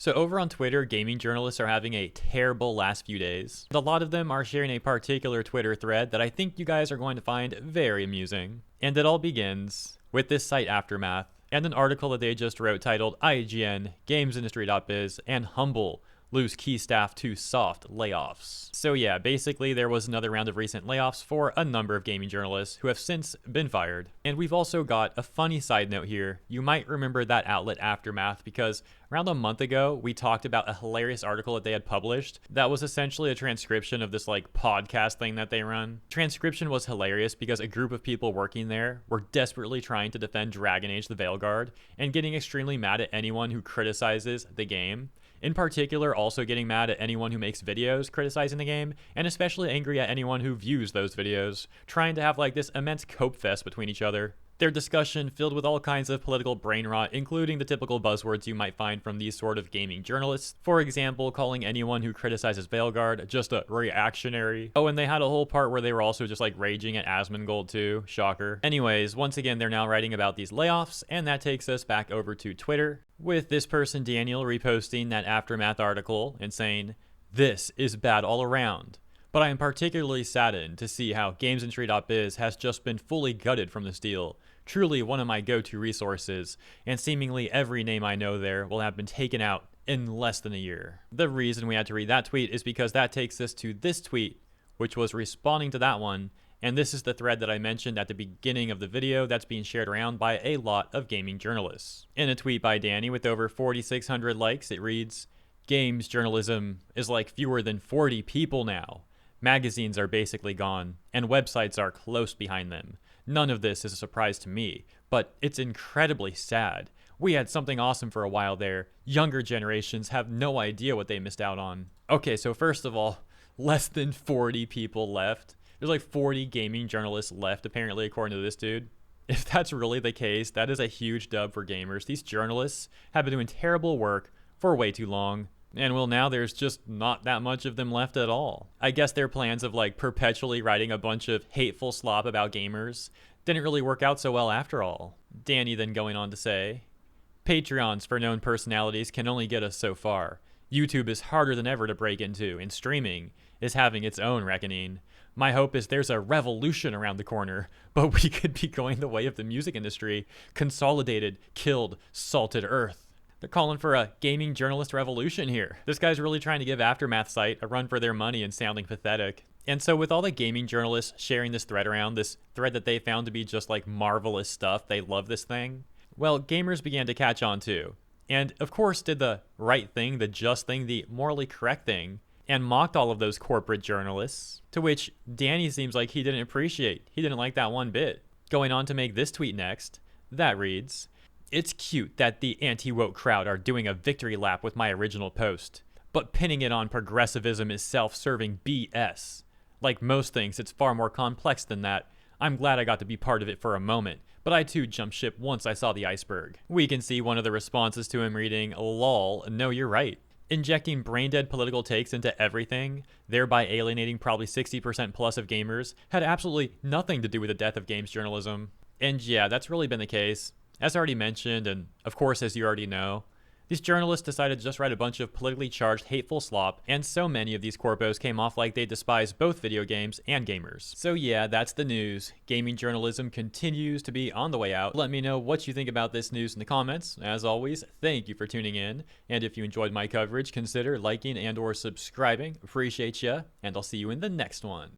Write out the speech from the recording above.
So over on Twitter, gaming journalists are having a terrible last few days. A lot of them are sharing a particular Twitter thread that I think you guys are going to find very amusing. And it all begins with this site Aftermath and an article that they just wrote titled IGN, GamesIndustry.biz, and Humble lose key staff to soft layoffs. So yeah, basically there was another round of recent layoffs for a number of gaming journalists who have since been fired. And we've also got a funny side note here. You might remember that outlet Aftermath because around a month ago, we talked about a hilarious article that they had published that was essentially a transcription of this like podcast thing that they run. Transcription was hilarious because a group of people working there were desperately trying to defend Dragon Age the Veilguard and getting extremely mad at anyone who criticizes the game. In particular, also getting mad at anyone who makes videos criticizing the game, and especially angry at anyone who views those videos, trying to have like this immense cope fest between each other. Their discussion filled with all kinds of political brain rot, including the typical buzzwords you might find from these sort of gaming journalists. For example, calling anyone who criticizes Veilguard just a reactionary. Oh, and they had a whole part where they were also just like raging at Asmongold too. Shocker. Anyways, once again, they're now writing about these layoffs, and that takes us back over to Twitter, with this person, Daniel, reposting that Aftermath article and saying, "This is bad all around. But I am particularly saddened to see how GamesIndustry.biz has just been fully gutted from this deal. Truly one of my go-to resources, and seemingly every name I know there will have been taken out in less than a year." The reason we had to read that tweet is because that takes us to this tweet, which was responding to that one, and this is the thread that I mentioned at the beginning of the video that's being shared around by a lot of gaming journalists. In a tweet by Danny with over 4,600 likes, it reads, "Games journalism is like fewer than 40 people now. Magazines are basically gone, and websites are close behind them. None of this is a surprise to me, but it's incredibly sad. We had something awesome for a while there. Younger generations have no idea what they missed out on." Okay, so first of all, less than 40 people left. There's like 40 gaming journalists left, apparently, according to this dude. If that's really the case, that is a huge dub for gamers. These journalists have been doing terrible work for way too long. And well, now there's just not that much of them left at all. I guess their plans of like perpetually writing a bunch of hateful slop about gamers didn't really work out so well after all. Danny then going on to say, "Patreons for known personalities can only get us so far. YouTube is harder than ever to break into, and streaming is having its own reckoning. My hope is there's a revolution around the corner, but we could be going the way of the music industry. Consolidated, killed, salted earth." They're calling for a gaming journalist revolution here. This guy's really trying to give Aftermath site a run for their money and sounding pathetic. And so with all the gaming journalists sharing this thread around, this thread that they found to be just like marvelous stuff, they love this thing, well, gamers began to catch on too. And of course did the right thing, the just thing, the morally correct thing, and mocked all of those corporate journalists, to which Danny seems like he didn't appreciate. He didn't like that one bit. Going on to make this tweet next, that reads, "It's cute that the anti-woke crowd are doing a victory lap with my original post, but pinning it on progressivism is self-serving BS. Like most things, it's far more complex than that. I'm glad I got to be part of it for a moment, but I too jumped ship once I saw the iceberg." We can see one of the responses to him reading, "Lol, no, you're right. Injecting brain-dead political takes into everything, thereby alienating probably 60% plus of gamers, had absolutely nothing to do with the death of games journalism." And yeah, that's really been the case. As already mentioned, and of course as you already know, these journalists decided to just write a bunch of politically charged, hateful slop, and so many of these corpos came off like they despise both video games and gamers. So yeah, that's the news. Gaming journalism continues to be on the way out. Let me know what you think about this news in the comments. As always, thank you for tuning in, and if you enjoyed my coverage, consider liking and or subscribing. Appreciate ya, and I'll see you in the next one.